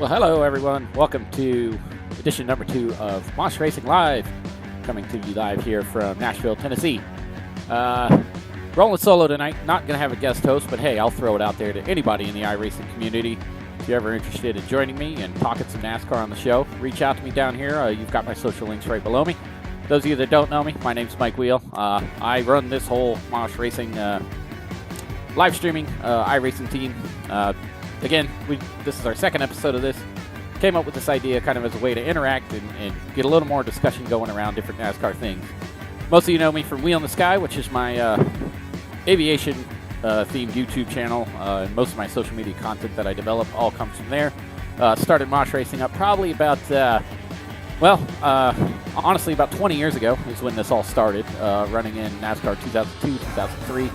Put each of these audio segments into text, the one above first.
Well, hello everyone. Welcome to edition number 2 of Mosh Racing Live, coming to you live here from Nashville, Tennessee. Rolling solo tonight. Not going to have a guest host, but hey, I'll throw it out there to anybody in the iRacing community. If you're ever interested in joining me and talking some NASCAR on the show, reach out to me down here. You've got my social links right below me. Those of you that don't know me, my name's Mike Wiehl. I run this whole Mosh Racing live streaming iRacing team. Again, this is our second episode of this. Came up with this idea kind of as a way to interact and get a little more discussion going around different NASCAR things. Most of you know me from Wheel in the Sky, which is my aviation themed YouTube channel. And most of my social media content that I develop all comes from there. Started Mosh Racing up probably about, honestly about 20 years ago is when this all started, running in NASCAR 2002, 2003.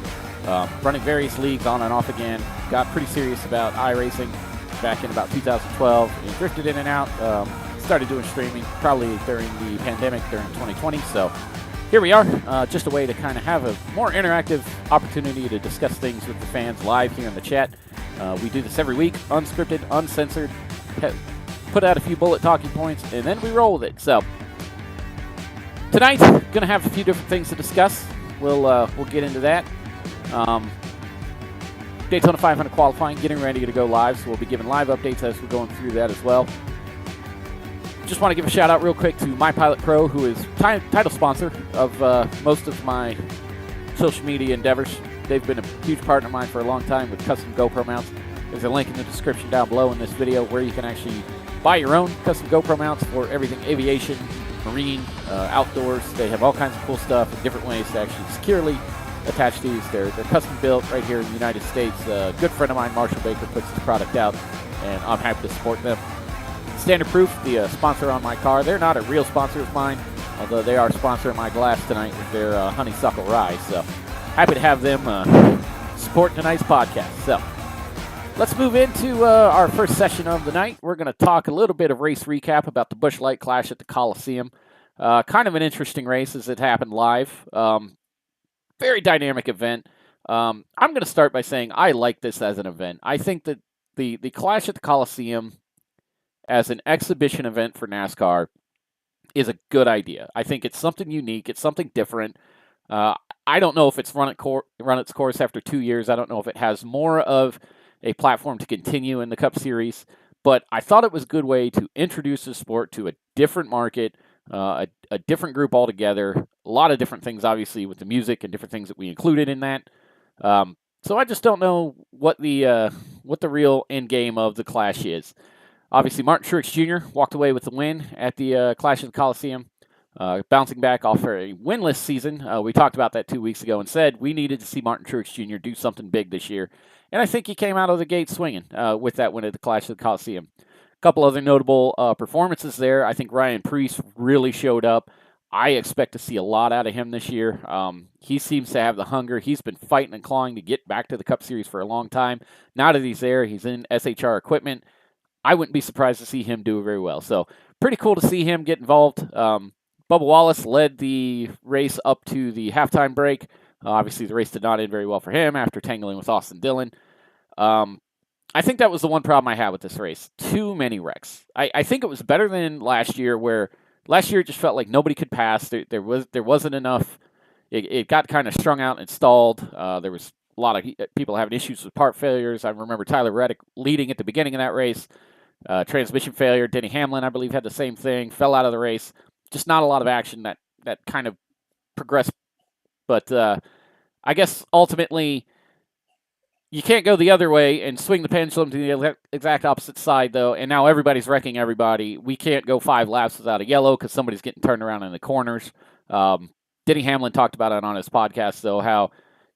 Running various leagues on and off again. Got pretty serious about iRacing back in about 2012. And drifted in and out. Started doing streaming probably during the pandemic during 2020. So here we are. Just a way to kind of have a more interactive opportunity to discuss things with the fans live here in the chat. We do this every week, unscripted, uncensored. Put out a few bullet talking points, and then we roll with it. So tonight, going to have a few different things to discuss. We'll get into that. Daytona 500 qualifying, getting ready to go live, so we'll be giving live updates as we're going through that as well. Just want to give a shout out real quick to MyPilotPro, who is title sponsor of most of my social media endeavors. They've been a huge partner of mine for a long time with custom GoPro mounts. There's a link in the description down below in this video where you can actually buy your own custom GoPro mounts for everything aviation, marine, outdoors. They have all kinds of cool stuff and different ways to actually securely attach these. They're custom built right here in the United States. A good friend of mine, Marshall Baker, puts this product out, and I'm happy to support them. Standard Proof, the sponsor on my car. They're not a real sponsor of mine, although they are sponsoring my glass tonight with their honeysuckle rye. So happy to have them support tonight's podcast. So let's move into our first session of the night. We're going to talk a little bit of race recap about the Busch Light Clash at the Coliseum. Kind of an interesting race as it happened live. Very dynamic event. I'm going to start by saying I like this as an event. I think that the Clash at the Coliseum as an exhibition event for NASCAR is a good idea. I think it's something unique. It's something different. I don't know if it's run its course after 2 years. I don't know if it has more of a platform to continue in the Cup Series. But I thought it was a good way to introduce the sport to a different market, a different group altogether. A lot of different things, obviously, with the music and different things that we included in that. So I just don't know what the real end game of the Clash is. Obviously, Martin Truex Jr. walked away with the win at the Clash of the Coliseum, bouncing back off a winless season. We talked about that 2 weeks ago and said we needed to see Martin Truex Jr. do something big this year. And I think he came out of the gate swinging with that win at the Clash of the Coliseum. A couple other notable performances there. I think Ryan Preece really showed up. I expect to see a lot out of him this year. He seems to have the hunger. He's been fighting and clawing to get back to the Cup Series for a long time. Now that he's there, he's in SHR equipment. I wouldn't be surprised to see him do very well. So pretty cool to see him get involved. Bubba Wallace led the race up to the halftime break. Obviously, the race did not end very well for him after tangling with Austin Dillon. I think that was the one problem I had with this race. Too many wrecks. I think it was better than last year, where last year it just felt like nobody could pass. There wasn't enough. It got kind of strung out and stalled. There was a lot of people having issues with part failures. I remember Tyler Reddick leading at the beginning of that race. Transmission failure. Denny Hamlin, I believe, had the same thing. Fell out of the race. Just not a lot of action that kind of progressed. But I guess ultimately you can't go the other way and swing the pendulum to the exact opposite side, though, and now everybody's wrecking everybody. We can't go 5 laps without a yellow because somebody's getting turned around in the corners. Denny Hamlin talked about it on his podcast, though, how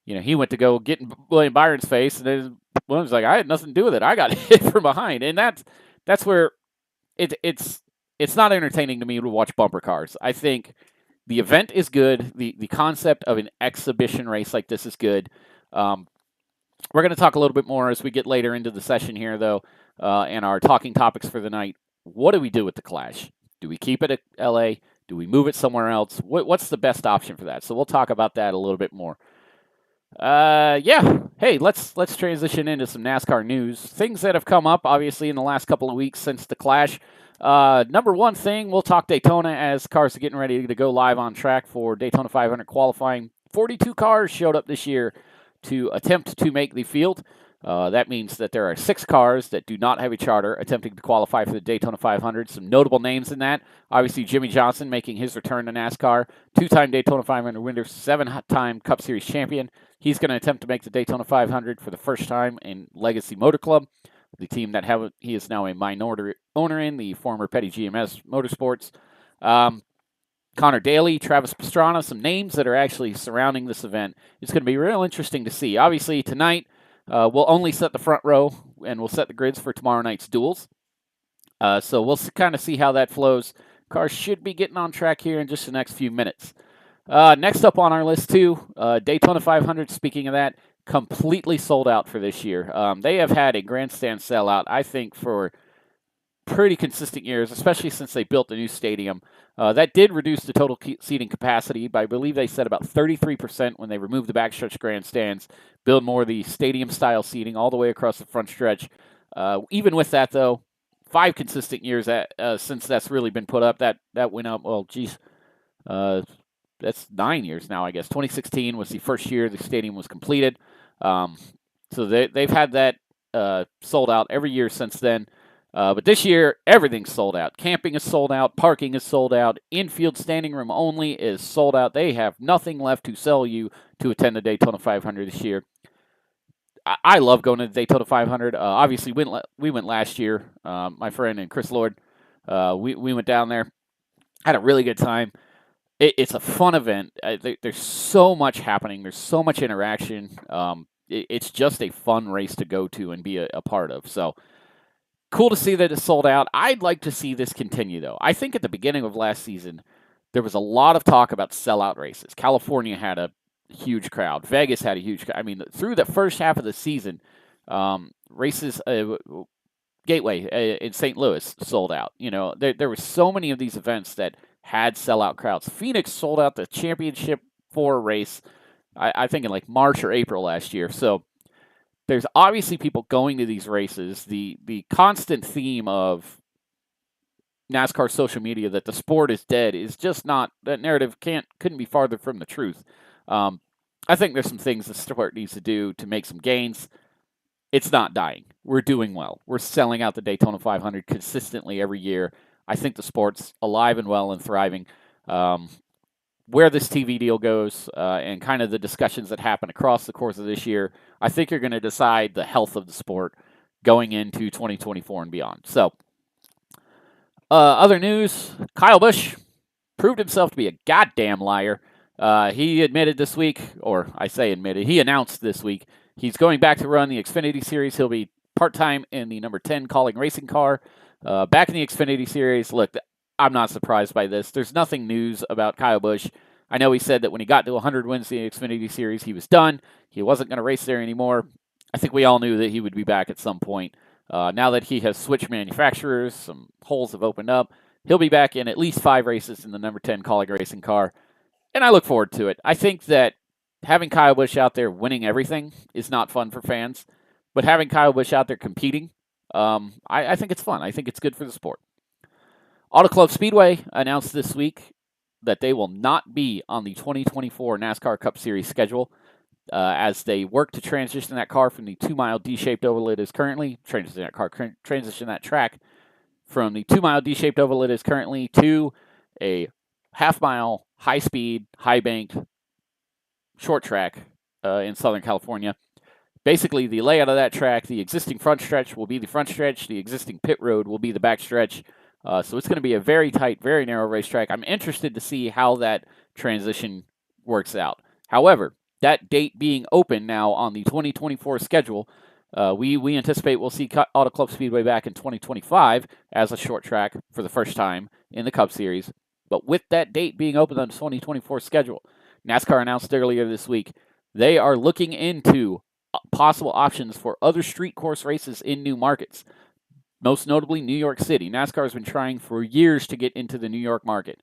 he went to go get in William Byron's face, and then William's like, I had nothing to do with it. I got hit from behind. And that's where it's not entertaining to me to watch bumper cars. I think the event is good. The concept of an exhibition race like this is good. We're going to talk a little bit more as we get later into the session here, though, and our talking topics for the night. What do we do with the Clash? Do we keep it at LA? Do we move it somewhere else? What's the best option for that? So we'll talk about that a little bit more. Yeah. Hey, let's transition into some NASCAR news. Things that have come up, obviously, in the last couple of weeks since the Clash. Number one thing, we'll talk Daytona as cars are getting ready to go live on track for Daytona 500 qualifying. 42 cars showed up this year to attempt to make the field. That means that there are 6 cars that do not have a charter attempting to qualify for the Daytona 500. Some notable names in that. Obviously, Jimmy Johnson making his return to NASCAR. 2-time Daytona 500 winner, 7-time Cup Series champion. He's going to attempt to make the Daytona 500 for the first time in Legacy Motor Club, the team that he is now a minority owner in, the former Petty GMS Motorsports. Connor Daly, Travis Pastrana, some names that are actually surrounding this event. It's going to be real interesting to see. Obviously, tonight we'll only set the front row, and we'll set the grids for tomorrow night's duels. So we'll kind of see how that flows. Cars should be getting on track here in just the next few minutes. Next up on our list, too, Daytona 500, speaking of that, completely sold out for this year. They have had a grandstand sellout, I think, for pretty consistent years, especially since they built the new stadium. That did reduce the total seating capacity by, I believe they said, about 33% when they removed the backstretch grandstands, build more of the stadium-style seating all the way across the front stretch. Even with that, though, 5 consistent years since that's really been put up. That went up, well, geez, that's 9 years now, I guess. 2016 was the first year the stadium was completed. So they've had that sold out every year since then. But this year, everything's sold out. Camping is sold out. Parking is sold out. Infield standing room only is sold out. They have nothing left to sell you to attend the Daytona 500 this year. I love going to the Daytona 500. Obviously, we went last year. My friend and Chris Lord, we went down there. Had a really good time. It's a fun event. There's so much happening. There's so much interaction. It's just a fun race to go to and be a part of. So cool to see that it's sold out. I'd like to see this continue, though. I think at the beginning of last season, there was a lot of talk about sellout races. California had a huge crowd. Vegas had a huge crowd. I mean, through the first half of the season, races, Gateway in St. Louis sold out. You know, there were so many of these events that had sellout crowds. Phoenix sold out the Championship 4 race, I think in like March or April last year. So there's obviously people going to these races. The constant theme of NASCAR social media that the sport is dead is just not, that narrative couldn't be farther from the truth. I think there's some things the sport needs to do to make some gains. It's not dying. We're doing well. We're selling out the Daytona 500 consistently every year. I think the sport's alive and well and thriving. Where this TV deal goes and kind of the discussions that happen across the course of this year, I think you're going to decide the health of the sport going into 2024 and beyond. So, other news, Kyle Busch proved himself to be a goddamn liar. He admitted this week, or I say admitted, he announced this week, he's going back to run the Xfinity Series. He'll be part-time in the number 10 calling racing car. Back in the Xfinity Series, look, I'm not surprised by this. There's nothing news about Kyle Busch. I know he said that when he got to 100 wins in the Xfinity Series, he was done. He wasn't going to race there anymore. I think we all knew that he would be back at some point. Now that he has switched manufacturers, some holes have opened up. He'll be back in at least 5 races in the number 10 calling racing car, and I look forward to it. I think that having Kyle Busch out there winning everything is not fun for fans, but having Kyle Busch out there competing, I think it's fun. I think it's good for the sport. Auto Club Speedway announced this week that they will not be on the 2024 NASCAR Cup Series schedule as they work to transition that car from the 2-mile D-shaped oval it is currently, transition that track from the 2-mile D-shaped oval it is currently to a half-mile, high-speed, high-banked short track in Southern California. Basically, the layout of that track, the existing front stretch will be the front stretch, the existing pit road will be the back stretch. So it's going to be a very tight, very narrow racetrack. I'm interested to see how that transition works out. However, that date being open now on the 2024 schedule, we anticipate we'll see Auto Club Speedway back in 2025 as a short track for the first time in the Cup Series. But with that date being open on the 2024 schedule, NASCAR announced earlier this week they are looking into possible options for other street course races in new markets. Most notably, New York City. NASCAR has been trying for years to get into the New York market.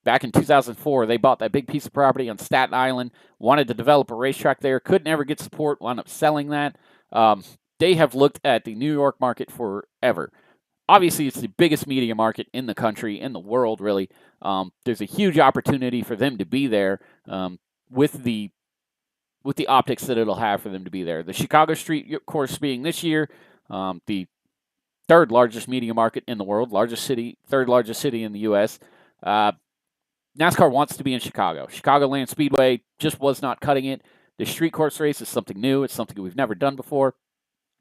back in 2004, they bought that big piece of property on Staten Island, wanted to develop a racetrack there, couldn't ever get support, wound up selling that. They have looked at the New York market forever. Obviously, it's the biggest media market in the country, in the world, really. There's a huge opportunity for them to be there with the optics that it'll have for them to be there. The Chicago Street Course being this year, the third largest media market in the world, third largest city in the U.S. NASCAR wants to be in Chicago. Chicagoland Speedway just was not cutting it. The street course race is something new. It's something we've never done before.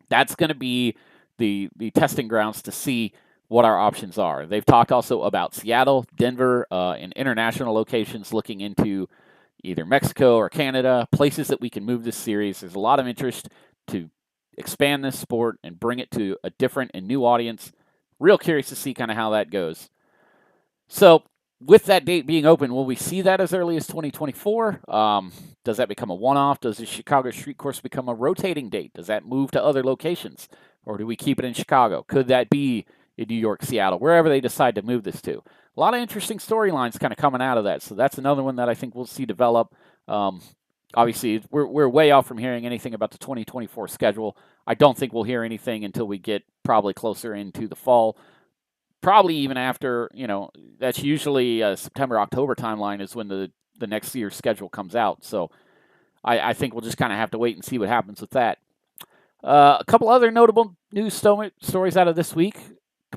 That's going to be the testing grounds to see what our options are. They've talked also about Seattle, Denver, and international locations looking into either Mexico or Canada, places that we can move this series. There's a lot of interest to expand this sport and bring it to a different and new audience. Real curious to see kind of how that goes. So with that date being open, will we see that as early as 2024? Does that become a one-off? Does the Chicago Street Course become a rotating date? Does that move to other locations? Or do we keep it in Chicago? Could that be in New York, Seattle, wherever they decide to move this to? A lot of interesting storylines kind of coming out of that. So that's another one that I think we'll see develop. Obviously, we're way off from hearing anything about the 2024 schedule. I don't think we'll hear anything until we get probably closer into the fall. Probably even after, that's usually September, October timeline is when the next year's schedule comes out. So I think we'll just kind of have to wait and see what happens with that. A couple other notable news stories out of this week.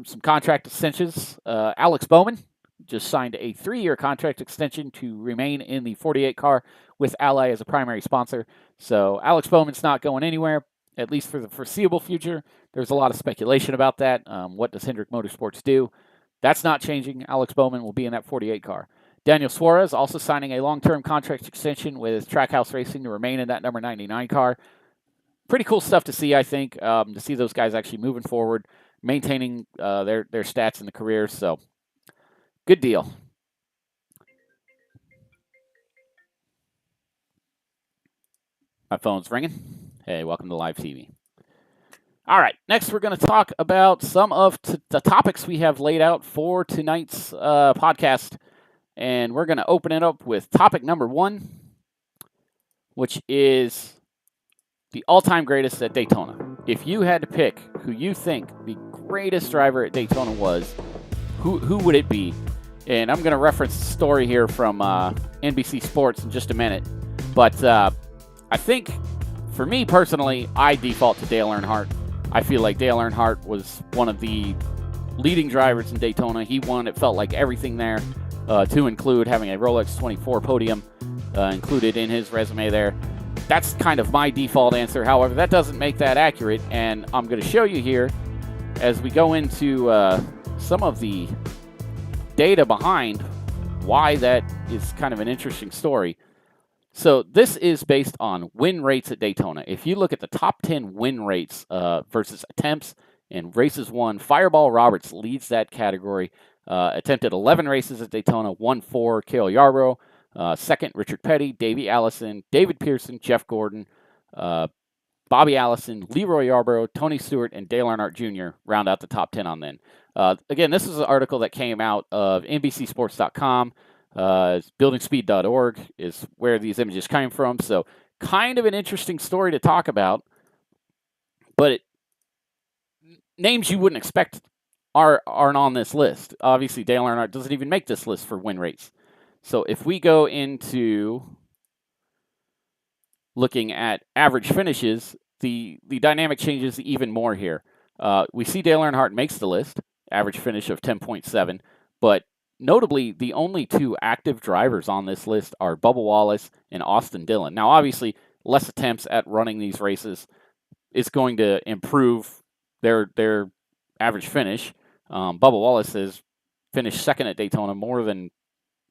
Some contract extensions. Alex Bowman just signed a 3-year contract extension to remain in the 48 car with Ally as a primary sponsor. So Alex Bowman's not going anywhere, at least for the foreseeable future. There's a lot of speculation about that. What does Hendrick Motorsports do? That's not changing. Alex Bowman will be in that 48 car. Daniel Suarez also signing a long-term contract extension with Trackhouse Racing to remain in that number 99 car. Pretty cool stuff to see, I think, to see those guys actually moving forward, maintaining their stats in the career. So, good deal. My phone's ringing. Hey, welcome to live TV. All right, next we're going to talk about some of the topics we have laid out for tonight's podcast. And we're going to open it up with topic number 1, which is the all-time greatest at Daytona. If you had to pick who you think the greatest driver at Daytona was, who would it be? And I'm going to reference the story here from NBC Sports in just a minute. But I think, for me personally, I default to Dale Earnhardt. I feel like Dale Earnhardt was one of the leading drivers in Daytona. He won, it felt like, everything there, to include having a Rolex 24 podium included in his resume there. That's kind of my default answer. However, that doesn't make that accurate, and I'm going to show you here as we go into some of the data behind why that is kind of an interesting story. So this is based on win rates at Daytona. If you look at the top 10 win rates versus attempts and races won, Fireball Roberts leads that category. Attempted 11 races at Daytona, won 4. Cale Yarborough. Second, Richard Petty, Davey Allison, David Pearson, Jeff Gordon, Bobby Allison, Leroy Yarborough, Tony Stewart, and Dale Earnhardt Jr. round out the top 10 on then. Again, this is an article that came out of NBCSports.com. BuildingSpeed.org is where these images came from. So kind of an interesting story to talk about. But names you wouldn't expect aren't on this list. Obviously, Dale Earnhardt doesn't even make this list for win rates. So if we go into looking at average finishes, the dynamic changes even more here. We see Dale Earnhardt makes the list, average finish of 10.7, but notably, the only 2 active drivers on this list are Bubba Wallace and Austin Dillon. Now, obviously, less attempts at running these races is going to improve their average finish. Bubba Wallace has finished second at Daytona more than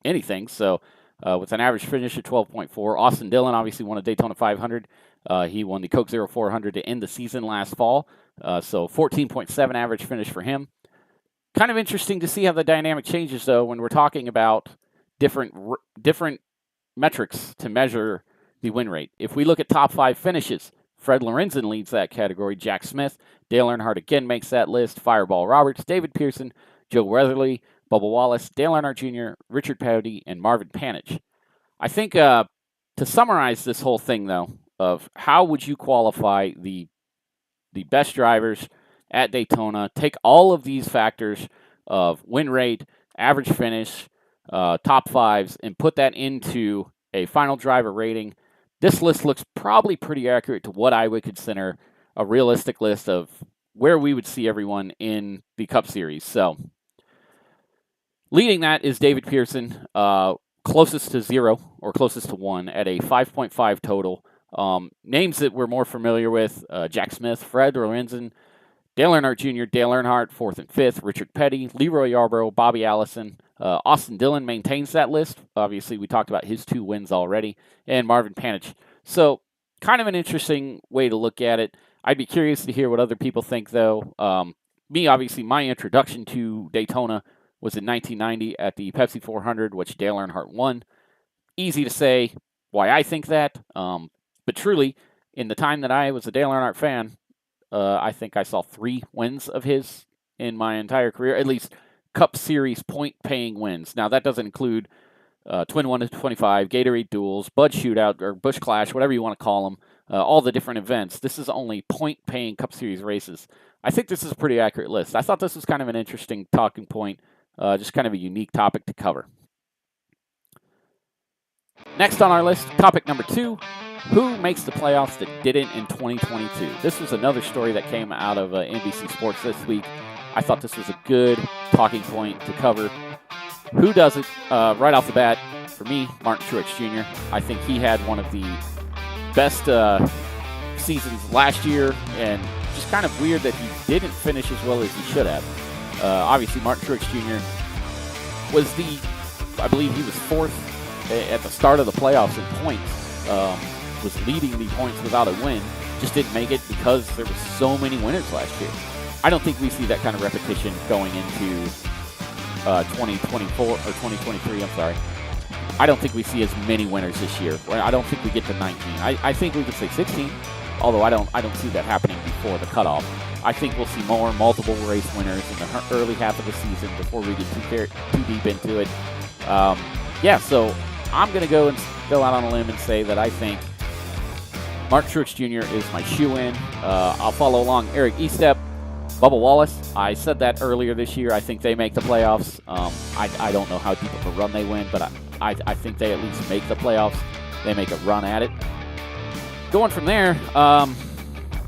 anything, so with an average finish of 12.4. Austin Dillon obviously won a Daytona 500. He won the Coke 0400 to end the season last fall, so 14.7 average finish for him. Kind of interesting to see how the dynamic changes, though, when we're talking about different metrics to measure the win rate. If we look at top 5 finishes, Fred Lorenzen leads that category. Jack Smith, Dale Earnhardt again makes that list. Fireball Roberts, David Pearson, Joe Weatherly, Bubba Wallace, Dale Earnhardt Jr., Richard Petty, and Marvin Panich. I think to summarize this whole thing, though, of how would you qualify the best drivers at Daytona, take all of these factors of win rate, average finish, top fives, and put that into a final driver rating. This list looks probably pretty accurate to what I would consider a realistic list of where we would see everyone in the Cup Series. So, leading that is David Pearson, closest to 0 or closest to 1 at a 5.5 total. Names that we're more familiar with, Jack Smith, Fred Lorenzen, Dale Earnhardt Jr., Dale Earnhardt, 4th and 5th, Richard Petty, Leroy Yarborough, Bobby Allison, Austin Dillon maintains that list. Obviously, we talked about his 2 wins already, and Marvin Panich. So, kind of an interesting way to look at it. I'd be curious to hear what other people think, though. Me, obviously, my introduction to Daytona was in 1990 at the Pepsi 400, which Dale Earnhardt won. Easy to say why I think that, but truly, in the time that I was a Dale Earnhardt fan, I think I saw 3 wins of his in my entire career, at least Cup Series point-paying wins. Now, that doesn't include Twin 1 to 25, Gatorade Duels, Bud Shootout, or Busch Clash, whatever you want to call them, all the different events. This is only point-paying Cup Series races. I think this is a pretty accurate list. I thought this was kind of an interesting talking point, just kind of a unique topic to cover. Next on our list, topic number 2, who makes the playoffs that didn't in 2022? This was another story that came out of NBC Sports this week. I thought this was a good talking point to cover. Who does it? Right off the bat, for me, Martin Truex Jr. I think he had one of the best seasons last year, and just kind of weird that he didn't finish as well as he should have. Obviously, Martin Truex Jr. was I believe he was 4th at the start of the playoffs in points. Was leading the points without a win. Just didn't make it because there were so many winners last year. I don't think we see that kind of repetition going into 2024 or 2023. I'm sorry. I don't think we see as many winners this year. I don't think we get to 19. I think we could say 16, although I don't see that happening before the cutoff. I think we'll see more multiple race winners in the early half of the season before we get too deep into it. So I'm going to go out on a limb and say that I think Martin Truex Jr. is my shoe-in. I'll follow along Eric Estep, Bubba Wallace. I said that earlier this year. I think they make the playoffs. I don't know how deep of a run they win, but I think they at least make the playoffs. They make a run at it. Going from there,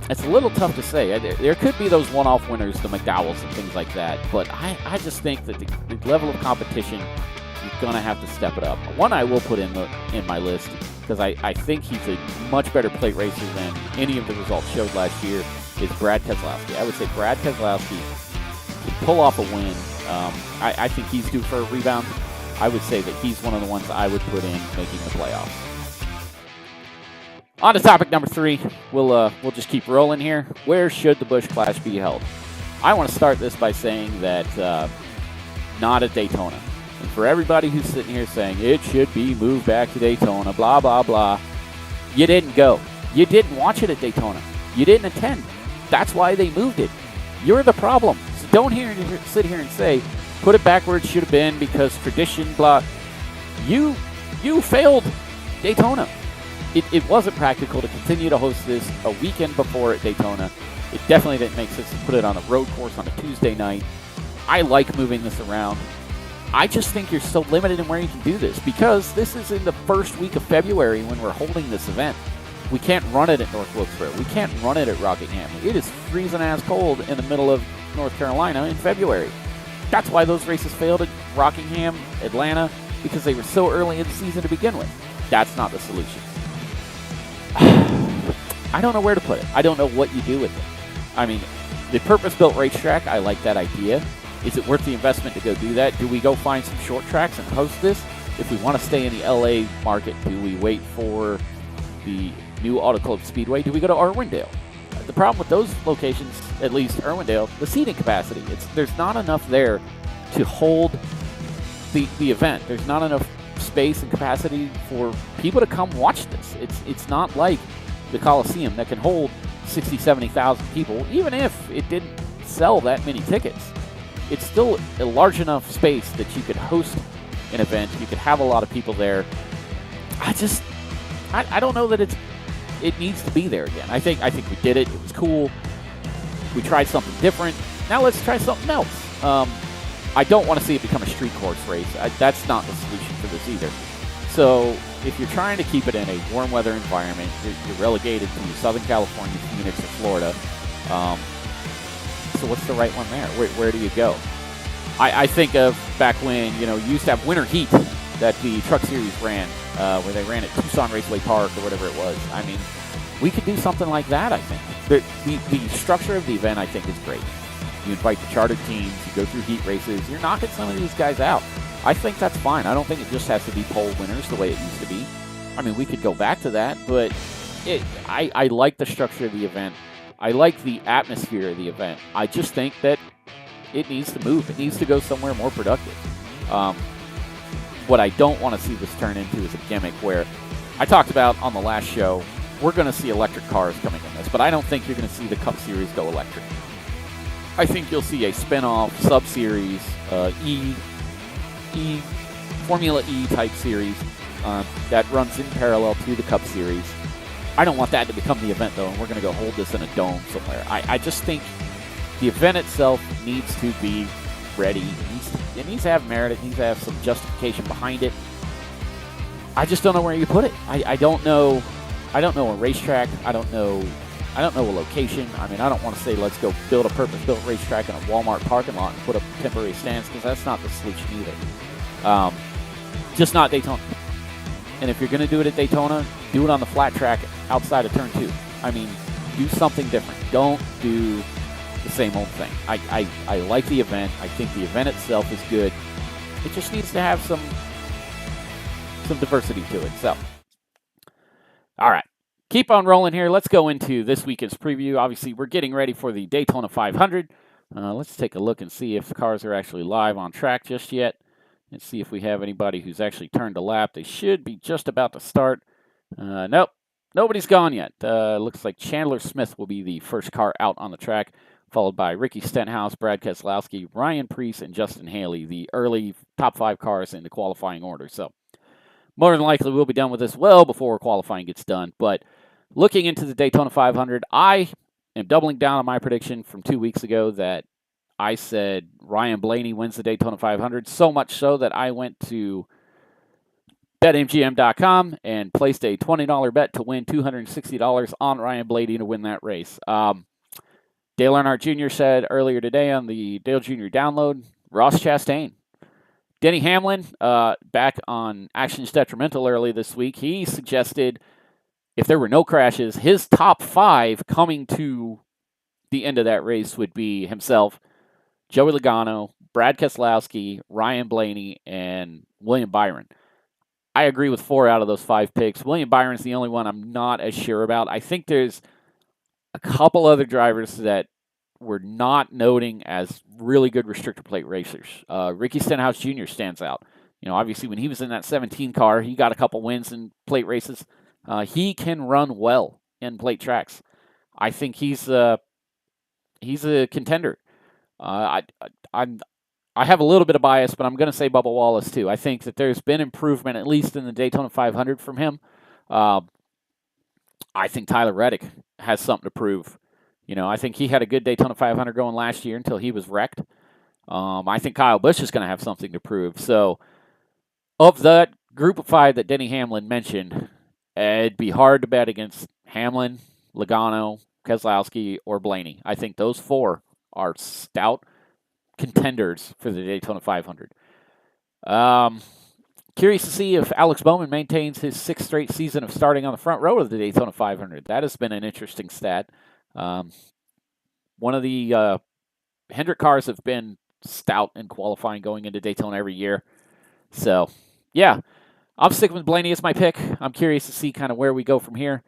it's a little tough to say. There could be those one-off winners, the McDowells and things like that, but I just think that the level of competition, you're going to have to step it up. One I will put in my list, because I think he's a much better plate racer than any of the results showed last year, is Brad Keselowski. I would say Brad Keselowski can pull off a win. I think he's due for a rebound. I would say that he's one of the ones I would put in making the playoffs. On to topic number 3. We'll just keep rolling here. Where should the Busch Clash be held? I want to start this by saying that not at Daytona. And for everybody who's sitting here saying it should be moved back to Daytona, blah, blah, blah, you didn't go. You didn't watch it at Daytona. You didn't attend. That's why they moved it. You're the problem. So don't sit here and say, put it back where it should have been because tradition, blah. You failed Daytona. It wasn't practical to continue to host this a weekend before at Daytona. It definitely didn't make sense to put it on a road course on a Tuesday night. I like moving this around. I just think you're so limited in where you can do this because this is in the first week of February when we're holding this event. We can't run it at North Wilkesboro. We can't run it at Rockingham. It is freezing ass cold in the middle of North Carolina in February. That's why those races failed at Rockingham, Atlanta, because they were so early in the season to begin with. That's not the solution. I don't know where to put it. I don't know what you do with it. I mean, the purpose-built racetrack, I like that idea. Is it worth the investment to go do that? Do we go find some short tracks and host this? If we want to stay in the LA market, do we wait for the new Auto Club Speedway? Do we go to Irwindale? The problem with those locations, at least Irwindale, the seating capacity. There's not enough there to hold the event. There's not enough space and capacity for people to come watch this. It's not like the Coliseum that can hold 60,000, 70,000 people, even if it didn't sell that many tickets. it's still a large enough space that you could host an event. You could have a lot of people there. I don't know that it needs to be there again. I think we did it. It was cool. We tried something different. Now let's try something else. I don't want to see it become a street course race. That's not the solution for this either. So if you're trying to keep it in a warm weather environment, you're relegated to Southern California, Phoenix, or Florida. So what's the right one there? Where do you go? I think of back when, you used to have winter heat that the Truck Series ran, where they ran at Tucson Raceway Park or whatever it was. I mean, we could do something like that, I think. The structure of the event, I think, is great. You invite the chartered teams, you go through heat races, you're knocking some of these guys out. I think that's fine. I don't think it just has to be pole winners the way it used to be. I mean, we could go back to that, but I like the structure of the event. I like the atmosphere of the event. I just think that it needs to move. It needs to go somewhere more productive. What I don't want to see this turn into is a gimmick where I talked about on the last show, we're going to see electric cars coming in this, but I don't think you're going to see the Cup Series go electric. I think you'll see a spin-off sub-series, Formula E type series that runs in parallel to the Cup Series. I don't want that to become the event, though, and we're going to go hold this in a dome somewhere. I just think the event itself needs to be ready. It needs to have merit. It needs to have some justification behind it. I just don't know where you put it. I don't know. I don't know a racetrack. I don't know a location. I mean, I don't want to say let's go build a purpose-built racetrack in a Walmart parking lot and put up temporary stands, because that's not the solution either. Just not Daytona. And if you're going to do it at Daytona, do it on the flat track outside of Turn 2. I mean, do something different. Don't do the same old thing. I like the event. I think the event itself is good. It just needs to have some diversity to it. So, all right. Keep on rolling here. Let's go into this weekend's preview. Obviously, we're getting ready for the Daytona 500. Let's take a look and see if the cars are actually live on track just yet. And see if we have anybody who's actually turned a lap. They should be just about to start. Nope. Nobody's gone yet. Looks like Chandler Smith will be the first car out on the track, followed by Ricky Stenhouse, Brad Keselowski, Ryan Preece, and Justin Haley, the early top 5 cars in the qualifying order. So, more than likely, we'll be done with this well before qualifying gets done. But looking into the Daytona 500, I am doubling down on my prediction from 2 weeks ago that I said Ryan Blaney wins the Daytona 500, so much so that I went to BetMGM.com and placed a $20 bet to win $260 on Ryan Blaney to win that race. Dale Earnhardt Jr. said earlier today on the Dale Jr. download, Ross Chastain. Denny Hamlin, back on Actions Detrimental early this week, he suggested if there were no crashes, his top 5 coming to the end of that race would be himself, Joey Logano, Brad Keselowski, Ryan Blaney, and William Byron. I agree with 4 out of those 5 picks. William Byron's the only one I'm not as sure about. I think there's a couple other drivers that we're not noting as really good restrictor plate racers. Ricky Stenhouse Jr. stands out. Obviously when he was in that 17 car, he got a couple wins in plate races. He can run well in plate tracks. I think he's a contender. I have a little bit of bias, but I'm going to say Bubba Wallace too. I think that there's been improvement, at least in the Daytona 500 from him. I think Tyler Reddick has something to prove. I think he had a good Daytona 500 going last year until he was wrecked. I think Kyle Busch is going to have something to prove. So, of that group of 5 that Denny Hamlin mentioned, it'd be hard to bet against Hamlin, Logano, Keselowski, or Blaney. I think those 4 are stout contenders for the Daytona 500. Curious to see if Alex Bowman maintains his 6th straight season of starting on the front row of the Daytona 500. That has been an interesting stat. One of the Hendrick cars have been stout in qualifying going into Daytona every year. So, yeah, I'm sticking with Blaney as my pick. I'm curious to see kind of where we go from here.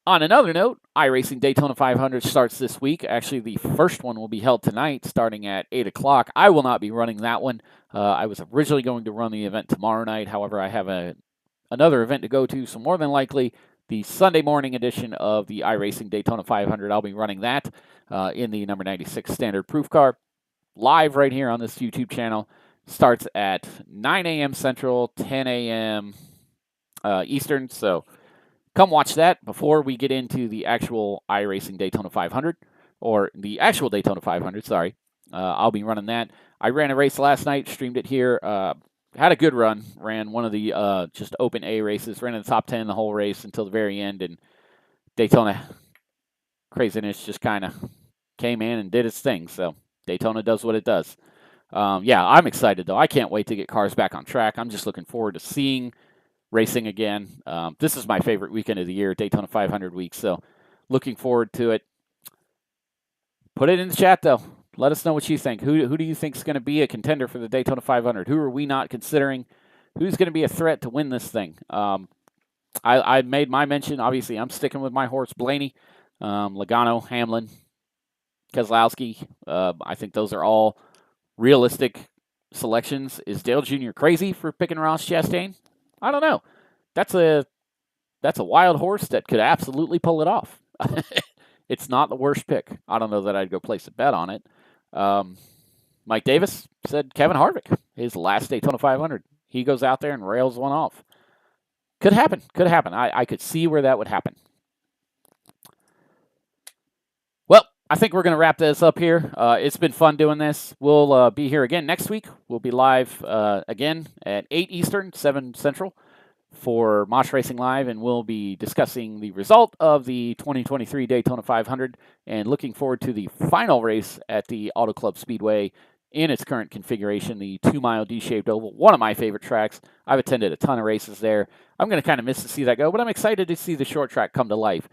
On another note, iRacing Daytona 500 starts this week. Actually, the first one will be held tonight starting at 8 o'clock. I will not be running that one. I was originally going to run the event tomorrow night. However, I have another event to go to, so more than likely the Sunday morning edition of the iRacing Daytona 500, I'll be running that in the number 96 standard proof car. live right here on this YouTube channel. Starts at 9 a.m. Central, 10 a.m. Eastern. So come watch that before we get into the actual iRacing Daytona 500, or the actual Daytona 500, sorry. I'll be running that. I ran a race last night, streamed it here. Had a good run. Ran one of the just open A races. Ran in the top 10 the whole race until the very end. And Daytona craziness just kind of came in and did its thing. So Daytona does what it does. Yeah, I'm excited, though. I can't wait to get cars back on track. I'm just looking forward to seeing racing again. This is my favorite weekend of the year, Daytona 500 week. So looking forward to it. Put it in the chat, though. Let us know what you think. Who do you think is going to be a contender for the Daytona 500? Who are we not considering? Who's going to be a threat to win this thing? I made my mention. Obviously, I'm sticking with my horse, Blaney, Logano, Hamlin, Keselowski. I think those are all realistic selections. Is Dale Jr. crazy for picking Ross Chastain? I don't know. That's a wild horse that could absolutely pull it off. It's not the worst pick. I don't know that I'd go place a bet on it. Mike Davis said Kevin Harvick, his last Daytona 500. He goes out there and rails one off. Could happen. Could happen. I could see where that would happen. Well, I think we're going to wrap this up here. It's been fun doing this. We'll be here again next week. We'll be live again at 8 Eastern, 7 Central for Mosh Racing Live, and we'll be discussing the result of the 2023 Daytona 500 and looking forward to the final race at the Auto Club Speedway in its current configuration, the 2-mile D-shaped oval, one of my favorite tracks. I've attended a ton of races there. I'm going to kind of miss to see that go, but I'm excited to see the short track come to life.